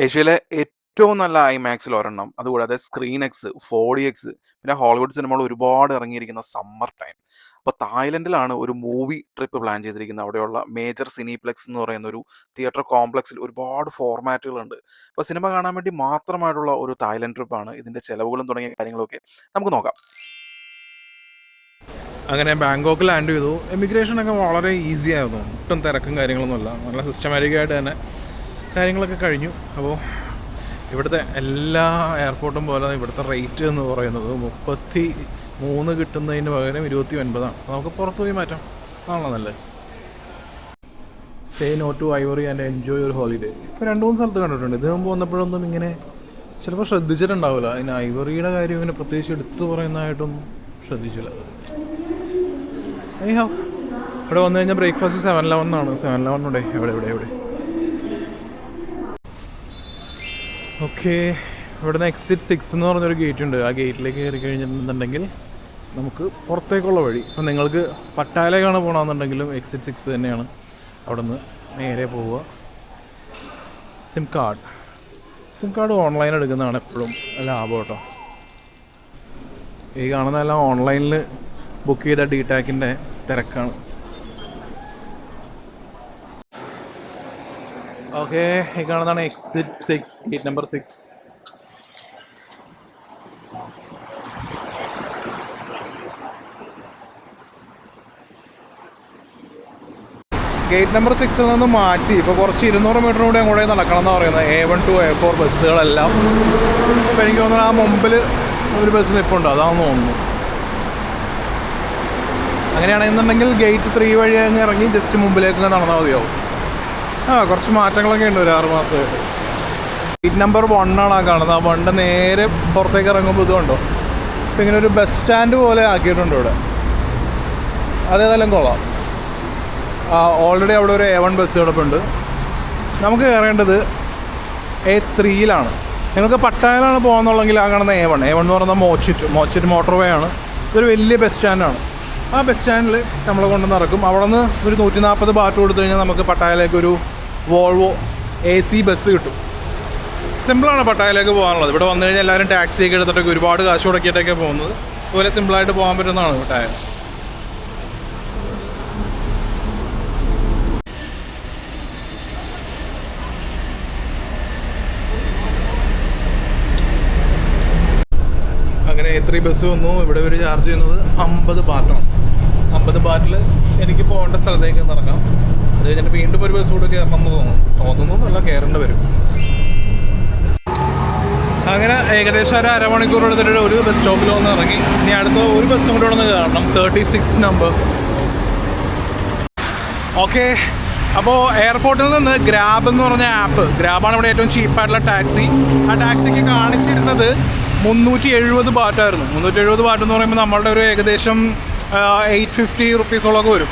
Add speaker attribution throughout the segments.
Speaker 1: ഏഷ്യയിലെ ഏറ്റവും നല്ല ഐമാക്സിൽ ഒരെണ്ണം. അതുകൂടാതെ സ്ക്രീൻ എക്സ്, 4DX പിന്നെ ഹോളിവുഡ് സിനിമകൾ ഒരുപാട് ഇറങ്ങിയിരിക്കുന്ന സമ്മർ ടൈം. അപ്പോൾ തായ്ലൻഡിലാണ് ഒരു മൂവി ട്രിപ്പ് പ്ലാൻ ചെയ്തിരിക്കുന്നത്. അവിടെയുള്ള മേജർ സിനിപ്ലെക്സ് എന്ന് പറയുന്ന ഒരു തിയേറ്റർ കോംപ്ലക്സിൽ ഒരുപാട് ഫോർമാറ്റുകളുണ്ട്. അപ്പോൾ സിനിമ കാണാൻ വേണ്ടി മാത്രമായിട്ടുള്ള ഒരു തായ്ലൻഡ് ട്രിപ്പാണ്. ഇതിന്റെ ചെലവുകളും തുടങ്ങിയ കാര്യങ്ങളൊക്കെ നമുക്ക് നോക്കാം.
Speaker 2: അങ്ങനെ ബാങ്കോക്ക് ലാൻഡ് ചെയ്തു. എമിഗ്രേഷനൊക്കെ വളരെ ഈസി ആയിരുന്നു, ഒട്ടും തിരക്കും കാര്യങ്ങളൊന്നുമില്ല. നല്ല സിസ്റ്റമാറ്റിക്കായിട്ട് തന്നെ കാര്യങ്ങളൊക്കെ കഴിഞ്ഞു. അപ്പോൾ ഇവിടുത്തെ എല്ലാ എയർപോർട്ടും പോലെ ഇവിടുത്തെ റേറ്റ് എന്ന് പറയുന്നത് 33 കിട്ടുന്നതിന് പകരം 29. നമുക്ക് പുറത്തു പോയി മാറ്റാം, ആണല്ലോ നല്ലത്. Say no to ivory and enjoy your holiday. ഇപ്പോൾ 2-3 സ്ഥലത്ത് കണ്ടിട്ടുണ്ട്. ഇതിനു മുമ്പ് വന്നപ്പോഴൊന്നും ഇങ്ങനെ ചിലപ്പോൾ ശ്രദ്ധിച്ചിട്ടുണ്ടാവില്ല. അതിന് ഐവറിയുടെ കാര്യം ഇങ്ങനെ പ്രത്യേകിച്ച് എടുത്തു പറയുന്നതായിട്ടും ശ്രദ്ധിച്ചില്ല. അയ്യോ, ഇവിടെ വന്നു കഴിഞ്ഞാൽ ബ്രേക്ക്ഫാസ്റ്റ് 7-Eleven ആണ്. 7-Eleven ഉണ്ടേ എവിടെ. ഓക്കെ, ഇവിടുന്ന് എക്സിറ്റ് 6 എന്ന് പറഞ്ഞൊരു ഗേറ്റ് ഉണ്ട്. ആ ഗേറ്റിലേക്ക് കയറി കഴിഞ്ഞിട്ടുണ്ടെങ്കിൽ നമുക്ക് പുറത്തേക്കുള്ള വഴി. ഇപ്പം നിങ്ങൾക്ക് പട്ടായയിലേക്കാണ് പോകണമെന്നുണ്ടെങ്കിലും എക്സിറ്റ് 6 തന്നെയാണ്. അവിടെ നിന്ന് നേരെ പോവുക. സിം കാർഡ് ഓൺലൈൻ എടുക്കുന്നതാണ് എപ്പോഴും ലാഭം കേട്ടോ. ഈ കാണുന്നതെല്ലാം ഓൺലൈനിൽ ബുക്ക് ചെയ്ത DTACൻ്റെ തിരക്കാണ്. ഓക്കെ, ഈ കാണുന്നതാണ് exit 6, gate number 6. Gate number 6ൽ നിന്ന് മാറ്റി ഇപ്പോൾ കുറച്ച് 200 മീറ്റർ കൂടെ അങ്ങോട്ടേ നടക്കണം എന്നാണ് പറയുന്നത്. A1 to A4 ബസ്സുകളെല്ലാം. ഇപ്പോൾ എനിക്ക് തോന്നുന്നു ആ മുമ്പിൽ ഒരു ബസ് നിൽപ്പുണ്ട്, അതാണെന്ന് തോന്നുന്നു. അങ്ങനെയാണെന്നുണ്ടെങ്കിൽ ഗേറ്റ് 3 വഴി അങ്ങ് ഇറങ്ങി ജസ്റ്റ് മുമ്പിലേക്ക് നടന്നാൽ മതിയാവും. കുറച്ച് മാറ്റങ്ങളൊക്കെ ഉണ്ട് ഒരു 6 മാസമായിട്ട്. ഗേറ്റ് നമ്പർ 1 ആണ് ആ കാണുന്നത്. ആ 1 നേരെ പുറത്തേക്ക് ഇറങ്ങുമ്പോൾ ഇതുണ്ടോ, ഇപ്പം ഇങ്ങനെ ഒരു ബസ് സ്റ്റാൻഡ് പോലെ ആക്കിയിട്ടുണ്ട് ഇവിടെ. അതേതായാലും കൊള്ളാം. ഓൾറെഡി അവിടെ ഒരു A1 ബസ് കിടപ്പുണ്ട്. നമുക്ക് കയറേണ്ടത് A3യിലാണ്. നിങ്ങൾക്ക് പട്ടായയിലാണ് പോകുന്നുള്ളെങ്കിൽ ആ കാണുന്ന A1 എന്ന് പറയുന്നത് മോച്ചിറ്റ് മോട്ടോർ വേ ആണ്. ഇതൊരു വലിയ ബസ് സ്റ്റാൻഡാണ്. ആ ബസ് സ്റ്റാൻഡിൽ നമ്മൾ കൊണ്ടുവന്ന് ഇറക്കും. അവിടെ നിന്ന് ഒരു 140 ബാറ്റ് കൊടുത്തു കഴിഞ്ഞാൽ നമുക്ക് പട്ടായയിലേക്കൊരു വോൾവോ AC ബസ് കിട്ടും. സിമ്പിളാണ് പട്ടായയിലേക്ക് പോകാനുള്ളത്. ഇവിടെ വന്നു കഴിഞ്ഞാൽ എല്ലാവരും ടാക്സിയൊക്കെ എടുത്തിട്ടൊക്കെ ഒരുപാട് കാശ് മുടക്കിയിട്ടൊക്കെ പോകുന്നത്. അതുപോലെ സിമ്പിളായിട്ട് പോകാൻ പറ്റുന്നതാണ് പട്ടായ. അങ്ങനെ A3 ബസ് വന്നു. ഇവിടെ ഇവർ ചാർജ് ചെയ്യുന്നത് 50 ബാറ്റാണ്. 50 ബാറ്റിൽ എനിക്ക് പോകേണ്ട സ്ഥലത്തേക്ക് ഇറങ്ങാം. അത് കഴിഞ്ഞിട്ട് വീണ്ടും ഒരു ബസ് കൂടെ കയറണം എന്ന് തോന്നുന്നല്ല, കയറേണ്ടി വരും. അങ്ങനെ ഏകദേശം ഒരു അരമണിക്കൂർ എടുത്തിട്ട് ഒരു ബസ് സ്റ്റോപ്പിൽ വന്ന് ഇറങ്ങി. ഇനി അടുത്ത ഒരു ബസ്സും കൂടെ വന്ന് കയറണം, 36 നമ്പർ. ഓക്കെ, അപ്പോൾ എയർപോർട്ടിൽ നിന്ന് ഗ്രാബ് എന്ന് പറഞ്ഞ ആപ്പ്, ഗ്രാബാണ് ഇവിടെ ഏറ്റവും ചീപ്പായിട്ടുള്ള ടാക്സി. ആ ടാക്സിക്ക് കാണിച്ചിരുന്നത് 370 ബാറ്റായിരുന്നു. 370 ബാറ്റ് എന്ന് പറയുമ്പോൾ നമ്മളുടെ ഒരു ഏകദേശം 850 റുപ്പീസോളൊക്കെ വരും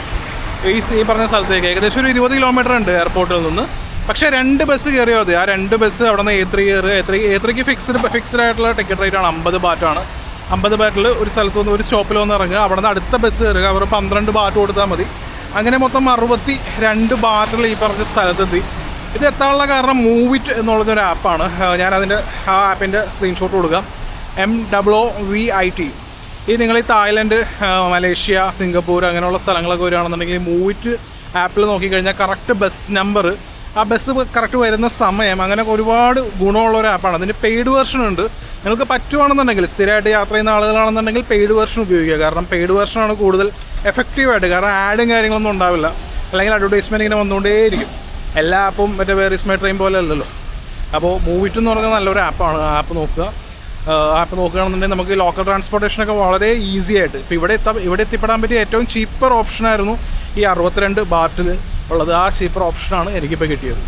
Speaker 2: ഈ പറഞ്ഞ സ്ഥലത്തേക്ക്. ഏകദേശം ഒരു 20 കിലോമീറ്റർ ഉണ്ട് എയർപോർട്ടിൽ നിന്ന്. പക്ഷേ 2 ബസ് കയറിയാൽ മതി. ആ 2 ബസ് അവിടെ നിന്ന് A3 കയറി. A3ക്ക് ഫിക്സ്ഡ് ആയിട്ടുള്ള ടിക്കറ്റ് റേറ്റാണ് 50 ബാറ്റാണ്. 50 ബാറ്റിൽ ഒരു സ്ഥലത്ത് നിന്ന് ഒരു സ്റ്റോപ്പിൽ വന്ന് ഇറങ്ങുക. അവിടെ നിന്ന് അടുത്ത ബസ് കയറുക. അവർ 12 ബാറ്റ് കൊടുത്താൽ മതി. അങ്ങനെ മൊത്തം 62 ബാറ്റിൽ ഈ പറഞ്ഞ സ്ഥലത്തെത്തി. ഇത് എത്താനുള്ള കാരണം മൂവിറ്റ് എന്നുള്ളതൊരു ആപ്പാണ്. ഞാനതിൻ്റെ ആ ആപ്പിൻ്റെ സ്ക്രീൻഷോട്ട് കൊടുക്കാം. MOOVIT. ഈ നിങ്ങൾ ഈ തായ്ലൻഡ്, മലേഷ്യ, സിംഗപ്പൂർ അങ്ങനെയുള്ള സ്ഥലങ്ങളൊക്കെ വരികയാണെന്നുണ്ടെങ്കിൽ മൂവിറ്റ് ആപ്പിൽ നോക്കിക്കഴിഞ്ഞാൽ കറക്റ്റ് ബസ് നമ്പർ, ആ ബസ് കറക്റ്റ് വരുന്ന സമയം, അങ്ങനെ ഒരുപാട് ഗുണമുള്ളൊരു ആപ്പാണ്. അതിന് പെയ്ഡ് വെർഷൻ ഉണ്ട്. നിങ്ങൾക്ക് പറ്റുവാണെന്നുണ്ടെങ്കിൽ സ്ഥിരമായിട്ട് യാത്ര ചെയ്യുന്ന ആളുകളാണെന്നുണ്ടെങ്കിൽ പെയ്ഡ് വെർഷൻ ഉപയോഗിക്കുക. കാരണം പെയ്ഡ് വെർഷനാണ് കൂടുതൽ എഫക്റ്റീവായിട്ട്. കാരണം ആഡും കാര്യങ്ങളൊന്നും ഉണ്ടാവില്ല, അല്ലെങ്കിൽ അഡ്വർടൈസ്മെൻറ്റ് ഇങ്ങനെ വന്നുകൊണ്ടേയിരിക്കും. എല്ലാ ആപ്പും മറ്റേ വേർ ഇസ് മൈ ട്രെയിൻ പോലെ അല്ലല്ലോ. അപ്പോൾ മൂവിറ്റ് എന്ന് പറഞ്ഞാൽ നല്ലൊരു ആപ്പാണ്. ആ ആപ്പ് നോക്കുക. ആപ്പ് നോക്കുകയാണെന്നുണ്ടെങ്കിൽ നമുക്ക് ലോക്കൽ ട്രാൻസ്പോർട്ടേഷനൊക്കെ വളരെ ഈസി ആയിട്ട് ഇപ്പോൾ ഇവിടെ എത്തിപ്പെടാൻ പറ്റിയ ഏറ്റവും ചീപ്പർ ഓപ്ഷനായിരുന്നു ഈ 62 ബാറ്റിൽ ഉള്ളത്. ആ ചീപ്പർ ഓപ്ഷനാണ് എനിക്കിപ്പോൾ കിട്ടിയത്.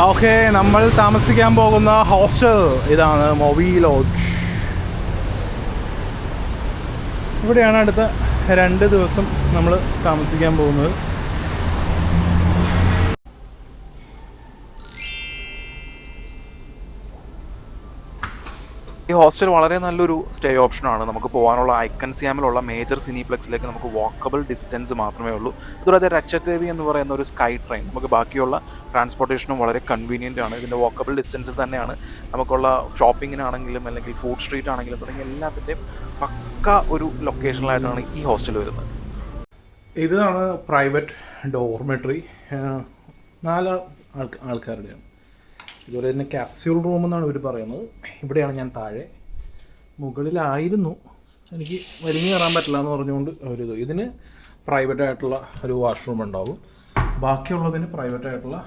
Speaker 2: ഓക്കെ, നമ്മൾ താമസിക്കാൻ പോകുന്ന ഹോസ്റ്റൽ ഇതാണ്, മൊവി ലോഡ്ജ്. ഇവിടെയാണ് അടുത്ത 2 ദിവസം നമ്മൾ താമസിക്കാൻ പോകുന്നത്.
Speaker 1: ഈ ഹോസ്റ്റൽ വളരെ നല്ലൊരു സ്റ്റേ ഓപ്ഷനാണ്. നമുക്ക് പോകാനുള്ള ഐക്കൺ സിയാമിലുള്ള മേജർ സിനിപ്ലെക്സിലേക്ക് നമുക്ക് വാക്കബിൾ ഡിസ്റ്റൻസ് മാത്രമേ ഉള്ളൂ. അതുകൂടാതെ രക്ഷത്തേവി എന്ന് പറയുന്ന ഒരു സ്കൈ ട്രെയിൻ നമുക്ക് ബാക്കിയുള്ള ട്രാൻസ്പോർട്ടേഷനും വളരെ കൺവീനിയൻ്റ് ആണ്. ഇതിൻ്റെ വാക്കബിൾ ഡിസ്റ്റൻസിൽ തന്നെയാണ് നമുക്കുള്ള ഷോപ്പിങ്ങിനാണെങ്കിലും അല്ലെങ്കിൽ ഫുഡ് സ്ട്രീറ്റ് ആണെങ്കിലും തുടങ്ങിയ എല്ലാത്തിൻ്റെയും പക്ക ഒരു ലൊക്കേഷനിലായിട്ടാണ് ഈ ഹോസ്റ്റൽ വരുന്നത്.
Speaker 2: ഇതാണ് പ്രൈവറ്റ് ഡോർമെട്രി, 4 ആൾക്കാരുടെയാണ്. ഇതുപോലെ തന്നെ ക്യാപ്സ്യൂൾ റൂം എന്നാണ് ഇവർ പറയുന്നത്. ഇവിടെയാണ് ഞാൻ താഴെ. മുകളിലായിരുന്നു, എനിക്ക് വലിഞ്ഞു കയറാൻ പറ്റില്ല എന്ന് പറഞ്ഞുകൊണ്ട് ഇതിന് പ്രൈവറ്റ് ആയിട്ടുള്ള ഒരു വാഷ്റൂം ഉണ്ടാവും, ബാക്കിയുള്ളതിന് പ്രൈവറ്റ് ആയിട്ടുള്ള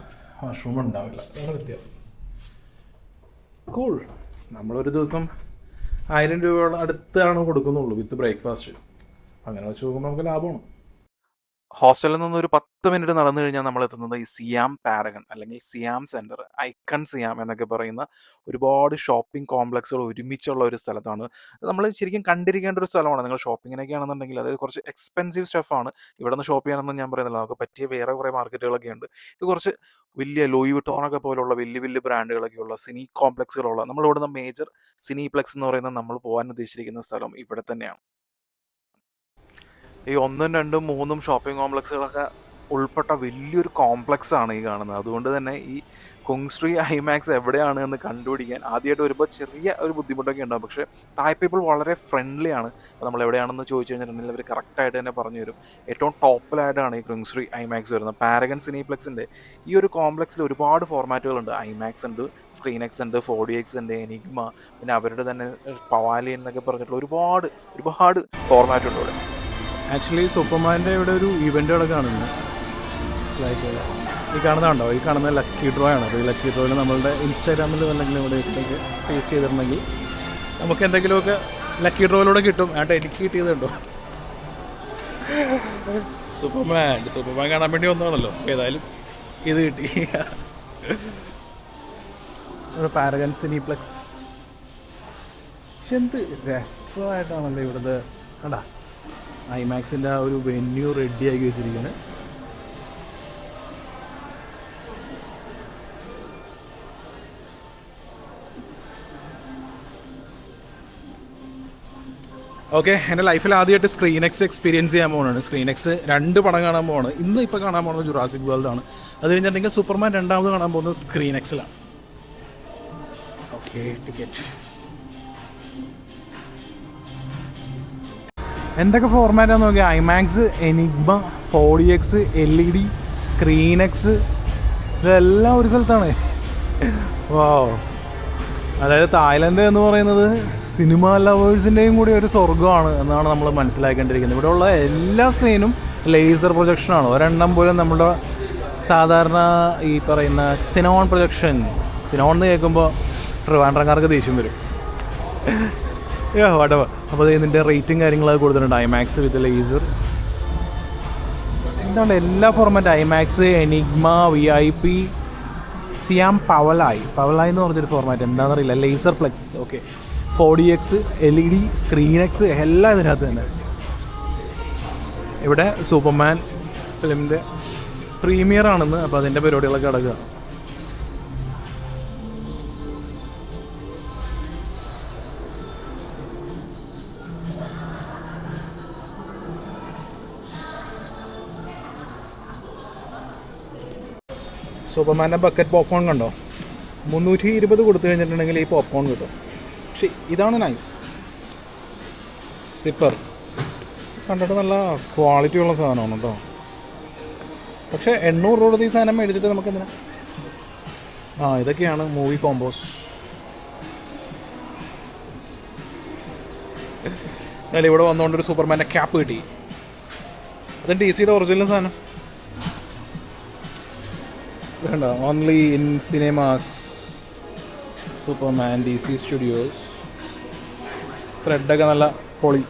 Speaker 2: വാഷ്റൂം ഉണ്ടാവില്ല. അതാണ് വ്യത്യാസം. കൂൾ. നമ്മളൊരു ദിവസം 1000 രൂപയോളം അടുത്താണ് കൊടുക്കുന്നുള്ളൂ വിത്ത് ബ്രേക്ക്ഫാസ്റ്റ്. അങ്ങനെ വെച്ച് നോക്കുമ്പോൾ നമുക്ക് ലാഭമാണ്.
Speaker 1: ഹോസ്റ്റലിൽ നിന്ന് ഒരു 10 മിനിറ്റ് നടന്നു കഴിഞ്ഞാൽ നമ്മൾ എത്തുന്നത് ഈ സിയാം പാരഗൺ അല്ലെങ്കിൽ സിയാം സെൻറ്റർ, ഐക്കൺ സിയാം എന്നൊക്കെ പറയുന്ന ഒരുപാട് ഷോപ്പിംഗ് കോംപ്ലക്സുകൾ ഒരുമിച്ചുള്ള ഒരു സ്ഥലത്താണ്. നമ്മൾ ശരിക്കും കണ്ടിരിക്കേണ്ട ഒരു സ്ഥലമാണ്. നിങ്ങൾ ഷോപ്പിങ്ങിനൊക്കെ ആണെന്നുണ്ടെങ്കിൽ അതായത് കുറച്ച് എക്സ്പെൻസീവ് സ്റ്റഫാണ്. ഇവിടെ നിന്ന് ഷോപ്പ് ചെയ്യാനൊന്നും ഞാൻ പറയുന്നില്ല, നമുക്ക് പറ്റിയ വേറെ കുറേ മാർക്കറ്റുകളൊക്കെ ഉണ്ട്. ഇത് കുറച്ച് വലിയ ലൂയി വിട്ടോണൊക്കെ പോലുള്ള വലിയ വലിയ ബ്രാൻഡുകളൊക്കെയുള്ള സിനി കോംപ്ലക്സുകളുള്ള നമ്മളിവിടുന്ന് മേജർ സിനിപ്ലെക്സ് എന്ന് പറയുന്ന നമ്മൾ പോകാൻ ഉദ്ദേശിച്ചിരിക്കുന്ന സ്ഥലം ഇവിടെ തന്നെയാണ്. ഈ 1, 2, 3 ഷോപ്പിംഗ് കോംപ്ലക്സുകളൊക്കെ ഉൾപ്പെട്ട വലിയൊരു കോംപ്ലക്സ് ആണ് ഈ കാണുന്നത്. അതുകൊണ്ട് തന്നെ ഈ കുങ്സ്ട്രീ ഐമാക്സ് എവിടെയാണ് എന്ന് കണ്ടുപിടിക്കാൻ ആദ്യമായിട്ട് വരുമ്പോൾ ചെറിയ ഒരു ബുദ്ധിമുട്ടൊക്കെ ഉണ്ടാകും. പക്ഷേ തായ് പീപ്പിൾ വളരെ ഫ്രണ്ട്ലി ആണ്. അപ്പോൾ നമ്മൾ എവിടെയാണെന്ന് ചോദിച്ചു കഴിഞ്ഞിട്ടുണ്ടെങ്കിൽ അവർ കറക്റ്റായിട്ട് തന്നെ പറഞ്ഞു തരും. ഏറ്റവും ടോപ്പിലായിട്ടാണ് ഈ കുങ്സ്ട്രീ ഐമാക്സ് വരുന്നത്. പാരഗൺ സിനിപ്ലെക്സിൻ്റെ ഈ ഒരു കോംപ്ലക്സിൽ ഒരുപാട് ഫോർമാറ്റുകളുണ്ട്. ഐമാക്സ് ഉണ്ട്, സ്ക്രീനെക്സ് ഉണ്ട്, 4DX ഉണ്ട്, എനിഗ്മ, പിന്നെ അവരുടെ തന്നെ പവാലിയൻ എന്നൊക്കെ പറഞ്ഞിട്ടുള്ള ഒരുപാട് ഫോർമാറ്റ് ഉണ്ട് ഇവിടെ.
Speaker 2: ആക്ച്വലി സൂപ്പർമാൻ്റെ ഇവിടെ ഒരു ഇവൻ്റ് ഇവിടെ കാണുന്നു. ലൈക്ക് ഈ കാണുന്നതുണ്ടോ, ഈ കാണുന്ന ലക്കി ഡ്രോ ആണ്. അപ്പോൾ ഈ ലക്കി ഡ്രോയിൽ നമ്മളുടെ ഇൻസ്റ്റാഗ്രാമിൽ അല്ലെങ്കിൽ ഇവിടെ ഇട്ടേക്ക് പേസ്റ്റ് ചെയ്തിട്ടുണ്ടെങ്കിൽ നമുക്ക് എന്തെങ്കിലുമൊക്കെ ലക്കി ഡ്രോയിലൂടെ കിട്ടും. എനിക്ക് കിട്ടിയതുണ്ടോ സൂപ്പർമാൻ കാണാൻ വേണ്ടി വന്നതാണല്ലോ. ഏതായാലും ഇത് കിട്ടി. ഒരു പാരഗൺ സിനിപ്ലെക്സ്. പക്ഷെ എന്ത് രസമായിട്ടാണല്ലോ ഇവിടുത്തെ. കണ്ടാ ഐമാക്സിൻ്റെ ആ ഒരു വെന്യൂ റെഡിയാക്കി വെച്ചിരിക്കുന്നത്. ഓക്കെ, എൻ്റെ ലൈഫിൽ ആദ്യമായിട്ട് സ്ക്രീനെക്സ് എക്സ്പീരിയൻസ് ചെയ്യാൻ പോകുന്നതാണ്. സ്ക്രീനെക്സ് 2 പടം കാണാൻ പോവാണ്. ഇപ്പോൾ കാണാൻ പോകുന്നത് ജുറാസിക് വേൾഡ് ആണ്. അത് കഴിഞ്ഞിട്ടുണ്ടെങ്കിൽ സൂപ്പർമാൻ 2ാമത് കാണാൻ പോകുന്നത് സ്ക്രീനെക്സിലാണ്. ഓക്കെ, ടിക്കറ്റ് എന്തൊക്കെ ഫോർമാറ്റാന്ന് നോക്കിയാൽ ഐമാക്സ്, എനിഗ്മ, 4DX, LED, സ്ക്രീനെക്സ്, ഇതെല്ലാം ഒരു സ്ഥലത്താണ്. വാവ്. അതായത് തായ്ലൻഡ് എന്ന് പറയുന്നത് സിനിമ ലവേഴ്സിൻ്റെയും കൂടി ഒരു സ്വർഗ്ഗമാണ് എന്നാണ് നമ്മൾ മനസ്സിലാക്കേണ്ടിയിരിക്കുന്നത്. ഇവിടെയുള്ള എല്ലാ സ്ക്രീനും ലേസർ പ്രൊജക്ഷനാണ്. ഒരെണ്ണം പോലും നമ്മുടെ സാധാരണ ഈ പറയുന്ന സിനോൺ പ്രൊജക്ഷൻ, സിനോൺ എന്ന് കേൾക്കുമ്പോൾ ട്രിവാൻഡ്രംകാർക്ക് ദേഷ്യം വരും. വടവ. അപ്പോൾ ഇതിൻ്റെ റേറ്റും കാര്യങ്ങളൊക്കെ കൊടുത്തിട്ടുണ്ട്. ഐമാക്സ് വിത്ത് ലേസർ, എന്താണ് എല്ലാ ഫോർമാറ്റ്. ഐമാക്സ്, എനിഗ്മ, VIP, സിയാം പവലായി എന്ന് പറഞ്ഞൊരു ഫോർമാറ്റ്, എന്താണെന്നറിയില്ല. Laser plex, okay, 4DX, LED, സ്ക്രീനെക്സ്, എല്ലാം ഇതിനകത്ത് തന്നെ. ഇവിടെ സൂപ്പർമാൻ ഫിലിമിൻ്റെ പ്രീമിയർ ആണെന്ന്, അപ്പോൾ അതിൻ്റെ പരിപാടികളൊക്കെ നടക്കുക. സൂപ്പർമാൻ്റെ ബക്കറ്റ് പോപ്കോൺ കണ്ടോ, 320 കൊടുത്തു കഴിഞ്ഞിട്ടുണ്ടെങ്കിൽ ഈ പോപ്കോൺ കിട്ടും. പക്ഷേ ഇതാണ് നൈസ്. സിപ്പർ കണ്ടിട്ട് നല്ല ക്വാളിറ്റി ഉള്ള സാധനമാണ് കേട്ടോ. പക്ഷേ 800 രൂപ ഈ സാധനം മേടിച്ചിട്ട് നമുക്ക് എന്തിനാ. ഇതൊക്കെയാണ് മൂവി കോമ്പോസ്. എന്നാലും ഇവിടെ വന്നുകൊണ്ടൊരു സൂപ്പർമാൻ്റെ ക്യാപ്പ് കിട്ടി. അത് DC യുടെ ഒറിജിനൽ സാധനം വേണ്ട. Only in cinemas, Superman, DC studios. ത്രെഡൊക്കെ നല്ല പൊളി.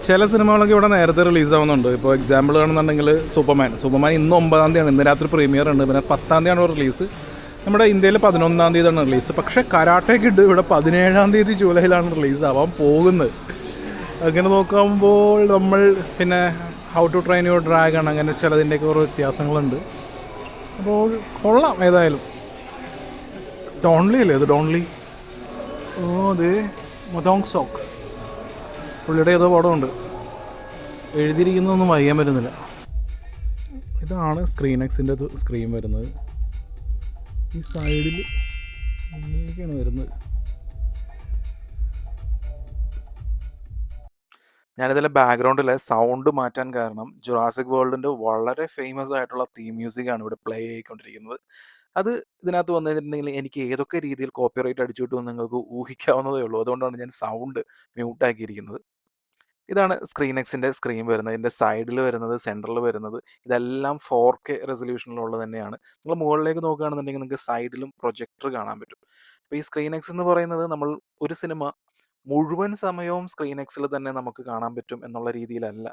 Speaker 2: ചില സിനിമകളൊക്കെ ഇവിടെ നേരത്തെ റിലീസാവുന്നുണ്ട്. ഇപ്പോൾ എക്സാമ്പിൾ കാണുന്നുണ്ടെങ്കിൽ സൂപ്പർമാൻ ഇന്ന് 9-ാം തീയതിയാണ്, ഇന്ന് രാത്രി പ്രീമിയർ ഉണ്ട്. പിന്നെ 10-ാം തീയതിയാണ് റിലീസ്. നമ്മുടെ ഇന്ത്യയിൽ 11-ാം തീയതിയാണ് റിലീസ്. പക്ഷേ കരാട്ടെ കിഡ് ഇവിടെ 17-ാം തീയതി ജൂലൈയിലാണ് റിലീസ് ആവാൻ പോകുന്നത്. അങ്ങനെ നോക്കുമ്പോൾ നമ്മൾ പിന്നെ how to train your dragon അങ്ങനെ ചിലതിൻ്റെയൊക്കെ കുറേ വ്യത്യാസങ്ങളുണ്ട്. അപ്പോൾ കൊള്ളാം. ഏതായാലും ഡോൺലി അല്ലേ ഇത്? ഡോൺലി, അതെ, മൊതോങ് സോക്ക്, പുള്ളിയുടെ ഏതോ പടമുണ്ട്. എഴുതിയിരിക്കുന്നതൊന്നും വായിക്കാൻ പറ്റുന്നില്ല. ഇതാണ് സ്ക്രീൻ എക്സിൻ്റെ സ്ക്രീൻ വരുന്നത്. ഈ സൈഡിൽ ഇങ്ങനെയൊക്കെയാണ് വരുന്നത്.
Speaker 1: ഞാനിതിലെ ബാക്ക്ഗ്രൗണ്ടിലെ സൗണ്ട് മാറ്റാൻ കാരണം ജുറാസിക് വേൾഡിൻ്റെ വളരെ ഫേമസ് ആയിട്ടുള്ള തീം മ്യൂസിക്കാണ് ഇവിടെ പ്ലേ ആയിക്കൊണ്ടിരിക്കുന്നത്. അത് ഇതിനകത്ത് വന്നു കഴിഞ്ഞിട്ടുണ്ടെങ്കിൽ എനിക്ക് ഏതൊക്കെ രീതിയിൽ കോപ്പിറൈറ്റ് അടിച്ചു കിട്ടുമെന്ന് നിങ്ങൾക്ക് ഊഹിക്കാവുന്നതേ ഉള്ളൂ. അതുകൊണ്ടാണ് ഞാൻ സൗണ്ട് മ്യൂട്ടാക്കിയിരിക്കുന്നത്. ഇതാണ് സ്ക്രീൻ എക്സിൻ്റെ സ്ക്രീൻ വരുന്നത്. ഇതിൻ്റെ സൈഡിൽ വരുന്നത്, സെൻറ്ററിൽ വരുന്നത്, ഇതെല്ലാം 4K റെസൊല്യൂഷനിലുള്ളത് തന്നെയാണ്. നിങ്ങൾ മുകളിലേക്ക് നോക്കുകയാണെന്നുണ്ടെങ്കിൽ നിങ്ങൾക്ക് സൈഡിലും പ്രൊജക്ടർ കാണാൻ പറ്റും. അപ്പോൾ ഈ സ്ക്രീൻ എക്സ് എന്ന് പറയുന്നത് നമ്മൾ ഒരു സിനിമ മുഴുവൻ സമയവും സ്ക്രീൻ എക്സിൽ തന്നെ നമുക്ക് കാണാൻ പറ്റും എന്നുള്ള രീതിയിലല്ല.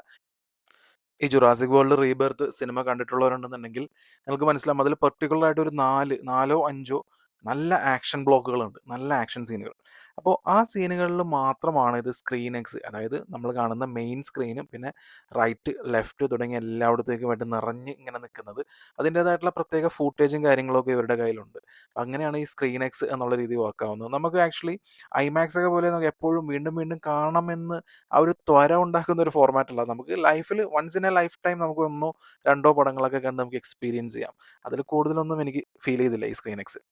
Speaker 1: ഈ ജുറാസിക് വേൾഡ് റീബർത്ത് സിനിമ കണ്ടിട്ടുള്ളവരുണ്ടെന്നുണ്ടെങ്കിൽ നിങ്ങൾക്ക് മനസ്സിലാവും. അതിൽ പെർട്ടിക്കുലറായിട്ട് ഒരു 4-5 നല്ല ആക്ഷൻ ബ്ലോക്കുകളുണ്ട്, നല്ല ആക്ഷൻ സീനുകൾ. അപ്പോൾ ആ സീനുകളിൽ മാത്രമാണ് ഇത് സ്ക്രീൻ എക്സ്, അതായത് നമ്മൾ കാണുന്ന മെയിൻ സ്ക്രീനും പിന്നെ റൈറ്റ്, ലെഫ്റ്റ് തുടങ്ങിയ എല്ലായിടത്തേക്കുമായിട്ട് നിറഞ്ഞ് ഇങ്ങനെ നിൽക്കുന്നത്. അതിൻ്റേതായിട്ടുള്ള പ്രത്യേക ഫൂട്ടേജും കാര്യങ്ങളൊക്കെ ഇവരുടെ കയ്യിലുണ്ട്. അങ്ങനെയാണ് ഈ സ്ക്രീൻ എക്സ് എന്നുള്ള രീതി വർക്കാവുന്നത്. നമുക്ക് ആക്ച്വലി ഐമാക്സ് ഒക്കെ പോലെ നമുക്ക് എപ്പോഴും വീണ്ടും വീണ്ടും കാണണമെന്ന് ആ ഒരു ത്വര ഉണ്ടാക്കുന്ന ഒരു ഫോർമാറ്റ് അല്ല. നമുക്ക് ലൈഫിൽ once in a lifetime നമുക്ക് 1-2 പടങ്ങളൊക്കെ കണ്ട് നമുക്ക് എക്സ്പീരിയൻസ് ചെയ്യാം. അതിൽ കൂടുതലൊന്നും എനിക്ക് ഫീൽ ചെയ്തില്ല ഈ screen X.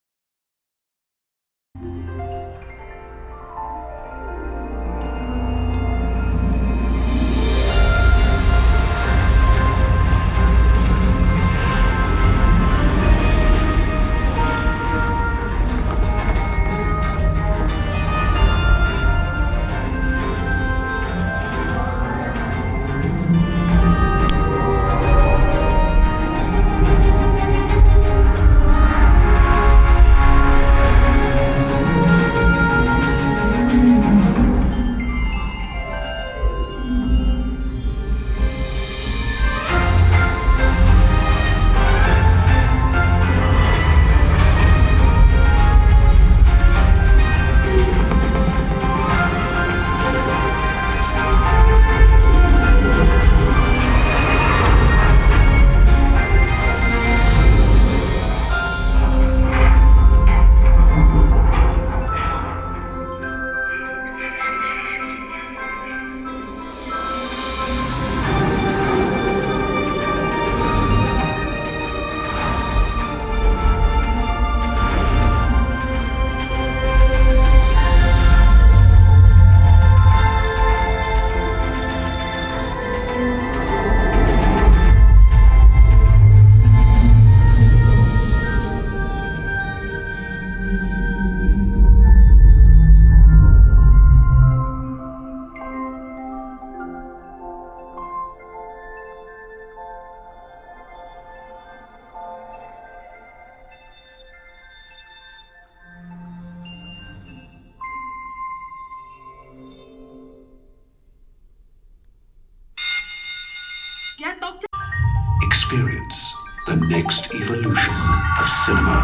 Speaker 3: Experience the next evolution of cinema.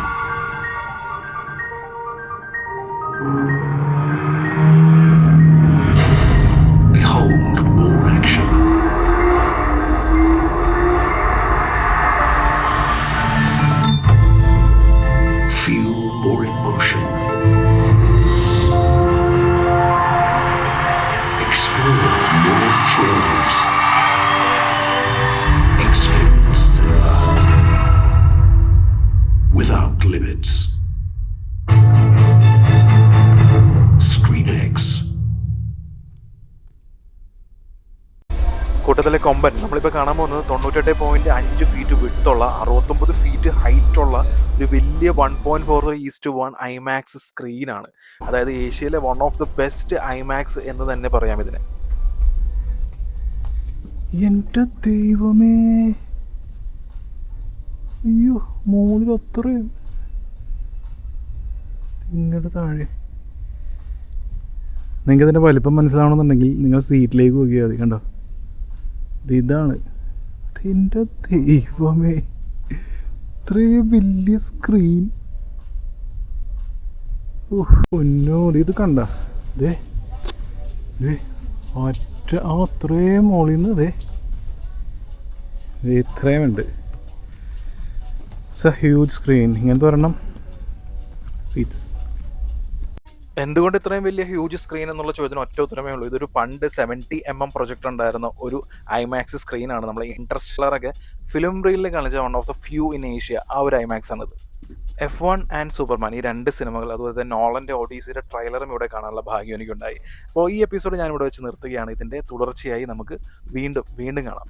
Speaker 3: Behold more action. Feel more emotion. Explore more thrills. Experience cinema without limits. ScreenX.
Speaker 1: കൂട്ടത്തിലെ കൊമ്പൻ നമ്മളിപ്പോൾ കാണാൻ പോകുന്നത് 98.5 ഫീറ്റ് വിഡ്ത്തുള്ള 69 ഫീറ്റ് ഹൈറ്റുള്ള ഒരു വലിയ 1.43:1 ഐമാക്സ് സ്ക്രീനാണ്. അതായത് ഏഷ്യയിലെ one of the best IMAX എന്ന് തന്നെ പറയാം ഇതിനെ.
Speaker 2: എൻ്റെ ദൈവമേ, അയ്യോ, മുകളിൽ അത്രയും ഇങ്ങോട്ട് താഴെ നിങ്ങൾക്ക് ഇതിൻ്റെ വലിപ്പം മനസ്സിലാവണമെന്നുണ്ടെങ്കിൽ നിങ്ങൾ സീറ്റിലേക്ക് നോക്കിയാൽ മതി. കണ്ടോ, ഇതാണ് എൻ്റെ ദൈവമേ, ഇത്രയും വലിയ സ്ക്രീൻ. ഒന്നോ ഇത് കണ്ട ദേ അത്രയും മോളിൽ നിന്ന് ഇത്രയും ഉണ്ട്. It's A huge screen. ഇങ്ങനത്തെ ഒരെണ്ണം സീറ്റ്സ്.
Speaker 1: എന്തുകൊണ്ട് ഇത്രയും വലിയ ഹ്യൂജ് സ്ക്രീൻ എന്നുള്ള ചോദ്യത്തിന് ഒറ്റ ഉത്തരമേ ഉള്ളൂ. ഇതൊരു പണ്ട് 70mm പ്രൊജക്ടർ ഉണ്ടായിരുന്ന ഒരു ഐമാക്സ് സ്ക്രീനാണ്. നമ്മൾ ഇൻട്രസ്റ്റലറൊക്കെ ഫിലിം റീലിൽ കാണിച്ച one of the few in Asia. ആ ഒരു ഐമാക്സ് ആണിത്. F1 ആൻഡ് സൂപ്പർമാൻ, ഈ 2 സിനിമകൾ, അതുപോലെ തന്നെ നോളൻ്റെ ഓഡീസിയുടെ ട്രെയിലറും ഇവിടെ കാണാനുള്ള ഭാഗ്യം എനിക്കുണ്ടായി. അപ്പോൾ ഈ എപ്പിസോഡ് ഞാനിവിടെ വെച്ച് നിർത്തുകയാണ്. ഇതിൻ്റെ തുടർച്ചയായി നമുക്ക് വീണ്ടും കാണാം.